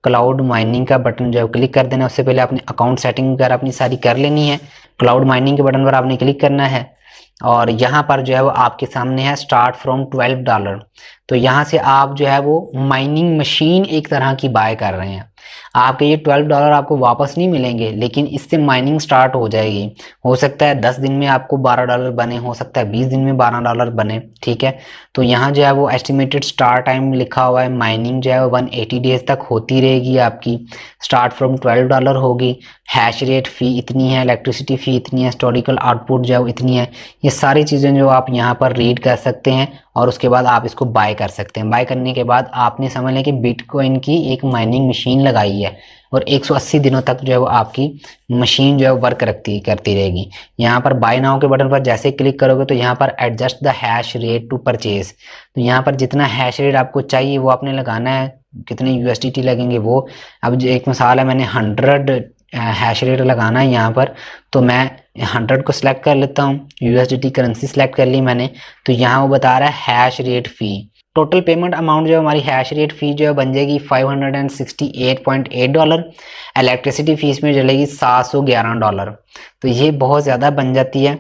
Cloud mining का button जो है क्लिक कर देना। उससे पहले आपने अकाउंट सेटिंग वगैरह अपनी सारी कर लेनी है। क्लाउड माइनिंग के बटन पर आपने क्लिक करना है और यहाँ पर जो है वो आपके सामने है स्टार्ट फ्रॉम $12। तो यहाँ से आप जो है वो माइनिंग मशीन एक तरह की बाय कर रहे हैं। आपके ये $12 आपको वापस नहीं मिलेंगे, लेकिन इससे माइनिंग स्टार्ट हो जाएगी। हो सकता है 10 दिन में आपको $12 बने, हो सकता है 20 दिन में $12 बने, ठीक है। तो यहाँ जो है वो एस्टिमेटेड स्टार्ट टाइम लिखा हुआ है। माइनिंग जो है वो 180 डेज तक होती रहेगी आपकी। स्टार्ट फ्रॉम $12 होगी। हैश रेट फ़ी इतनी है, इलेक्ट्रिसिटी फ़ी इतनी है, हिस्टोरिकल आउटपुट जो है वो इतनी है। ये सारी चीज़ें जो आप यहाँ पर रीड कर सकते हैं और उसके बाद आप इसको बाय कर सकते हैं। बाय करने के बाद आपने समझ लें कि बिटकॉइन की एक माइनिंग मशीन लगाई है और 180 दिनों तक जो है वो आपकी मशीन जो है वर्क करती रहेगी। यहाँ पर बाय नाउ के बटन पर जैसे क्लिक करोगे तो यहाँ पर adjust the hash rate to purchase. तो यहाँ पर जितना हैश रेट आपको चाहिए वो आपने लगाना है। कितने USDT लगेंगे वो, अब जो एक मिसाल है, मैंने 100 हैश रेट लगाना है यहाँ पर, तो मैं 100 को सिलेक्ट कर लेता हूँ। USDT करेंसी सिलेक्ट कर ली मैंने। तो यहाँ वो बता रहा है हैश रेट फ़ी। टोटल पेमेंट अमाउंट जो हमारी हैश रेट फ़ी जो है बन जाएगी $568.8। इलेक्ट्रिसिटी फीस में चलेगी $711। तो ये बहुत ज़्यादा बन जाती है।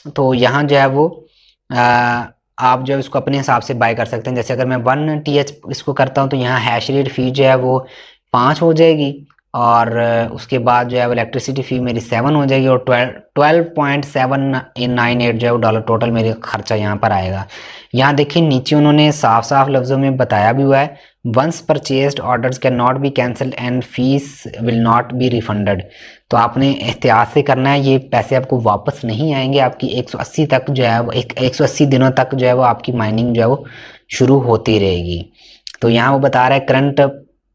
तो यहाँ जो है वो आप जो इसको अपने हिसाब से बाय कर सकते हैं। जैसे अगर मैं 1 TH इसको करता हूँ तो यहाँ हैश रेट फ़ी जो है वो 5 हो जाएगी और उसके बाद जो है इलेक्ट्रिसिटी फ़ी मेरी 7 हो जाएगी और 12.798 जो है डॉलर टोटल मेरे खर्चा यहाँ पर आएगा। यहाँ देखिए नीचे उन्होंने साफ साफ लफ्ज़ों में बताया भी हुआ है, once purchased orders can not be cancelled and fees will not be refunded. तो आपने एहतियात से करना है, ये पैसे आपको वापस नहीं आएंगे। आपकी 180 तक जो है वो 180 दिनों तक जो है वो आपकी माइनिंग जो है वो शुरू होती रहेगी। तो यहाँ वो बता रहा है करंट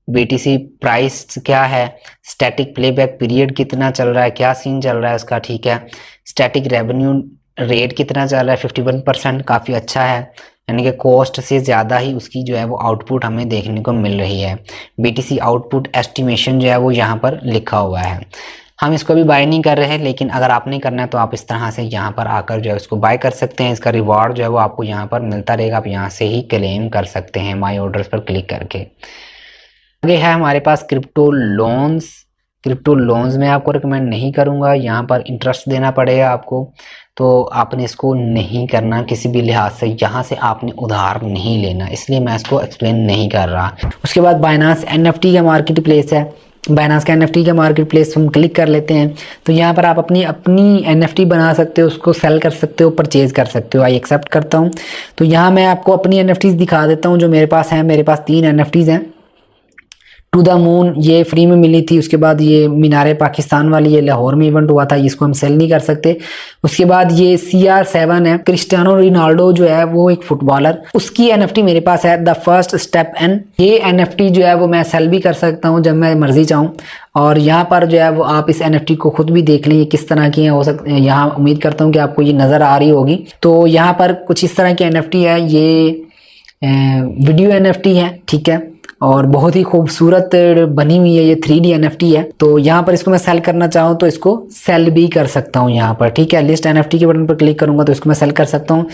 BTC प्राइस क्या है, स्टैटिक प्लेबैक पीरियड कितना चल रहा है, क्या सीन चल रहा है उसका, ठीक है। स्टैटिक रेवेन्यू रेट कितना चल रहा है, 51%, काफ़ी अच्छा है। यानी कि कॉस्ट से ज़्यादा ही उसकी जो है वो आउटपुट हमें देखने को मिल रही है। BTC आउटपुट एस्टिमेशन जो है वो यहाँ पर लिखा हुआ है। हम इसको भी बाय नहीं कर रहे हैं, लेकिन अगर आपने करना है तो आप इस तरह से यहाँ पर आकर जो है उसको बाय कर सकते हैं। इसका रिवॉर्ड जो है वो आपको यहाँ पर मिलता रहेगा। आप यहाँ से ही क्लेम कर सकते हैं माई ऑर्डर्स पर क्लिक करके। आगे है हमारे पास क्रिप्टो लोन्स। क्रिप्टो लोन्स में आपको रिकमेंड नहीं करूंगा, यहाँ पर इंटरेस्ट देना पड़ेगा आपको, तो आपने इसको नहीं करना किसी भी लिहाज से। यहाँ से आपने उधार नहीं लेना, इसलिए मैं इसको एक्सप्लेन नहीं कर रहा। उसके बाद बाइनांस NFT का मार्केट प्लेस है। बाइनांस का NFT का मार्केट प्लेस हम क्लिक कर लेते हैं तो यहाँ पर आप अपनी NFT बना सकते हो, उसको सेल कर सकते हो, परचेज कर सकते हो। आई एक्सेप्ट करता हूँ। तो यहाँ मैं आपको अपनी NFTs दिखा देता हूँ जो मेरे पास हैं। मेरे पास 3 NFTs हैं। टू द मून ये फ्री में मिली थी। उसके बाद ये मीनारे पाकिस्तान वाली, ये लाहौर में इवेंट हुआ था, इसको हम सेल नहीं कर सकते। उसके बाद ये CR7 है, क्रिस्टियानो रोनाल्डो जो है वो एक फुटबॉलर, उसकी NFT मेरे पास है, द फर्स्ट स्टेप एन। ये NFT जो है वो मैं सेल भी कर सकता हूँ जब मैं मर्जी चाहूँ। और यहाँ पर जो है वो आप इस NFT को खुद भी देख लें ये किस तरह की हो सकते हैं। यहाँ उम्मीद करता हूँ कि आपको ये नज़र आ रही होगी। तो यहाँ पर कुछ इस तरह की NFT है। ये वीडियो NFT है, ठीक है, और बहुत ही खूबसूरत बनी हुई है। ये 3D NFT है। तो यहाँ पर इसको मैं सेल करना चाहूँ तो इसको सेल भी कर सकता हूँ यहाँ पर, ठीक है। लिस्ट NFT के बटन पर क्लिक करूँगा तो इसको मैं सेल कर सकता हूँ।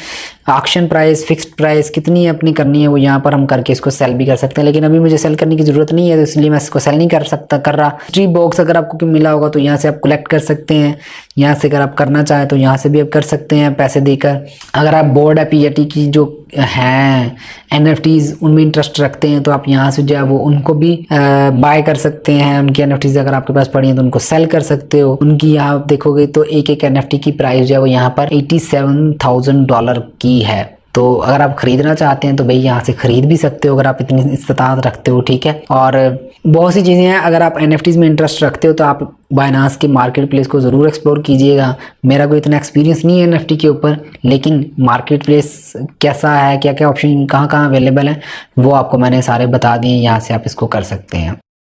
ऑक्शन प्राइस, फिक्स्ड प्राइस कितनी अपनी करनी है वो यहाँ पर हम करके इसको सेल भी कर सकते हैं, लेकिन अभी मुझे सेल करने की ज़रूरत नहीं है तो इसलिए मैं इसको सेल नहीं कर रहा। ट्री बॉक्स अगर आपको मिला होगा तो यहाँ से आप कलेक्ट कर सकते हैं। यहाँ से अगर आप करना चाहें तो यहाँ से भी आप कर सकते हैं पैसे देकर। अगर आप बोर्ड PAT की जो हैं NFTs उनमें इंटरेस्ट रखते हैं तो आप यहाँ से जो है वो उनको भी बाय कर सकते हैं। उनकी NFTs अगर आपके पास पड़ी हैं तो उनको सेल कर सकते हो। उनकी आप देखोगे तो एक NFT की प्राइस जो है वो यहाँ पर $87,000 की है। तो अगर आप खरीदना चाहते हैं तो भाई यहाँ से खरीद भी सकते हो अगर आप इतनी इस्तात रखते हो, ठीक है। और बहुत सी चीज़ें हैं, अगर आप NFTs में इंटरेस्ट रखते हो तो आप बाइनांस के मार्केट प्लेस को ज़रूर एक्सप्लोर कीजिएगा। मेरा कोई इतना एक्सपीरियंस नहीं है NFT के ऊपर, लेकिन मार्केट प्लेस कैसा है, क्या क्या ऑप्शन कहाँ कहाँ अवेलेबल है वो आपको मैंने सारे बता दिए। यहाँ से आप इसको कर सकते हैं।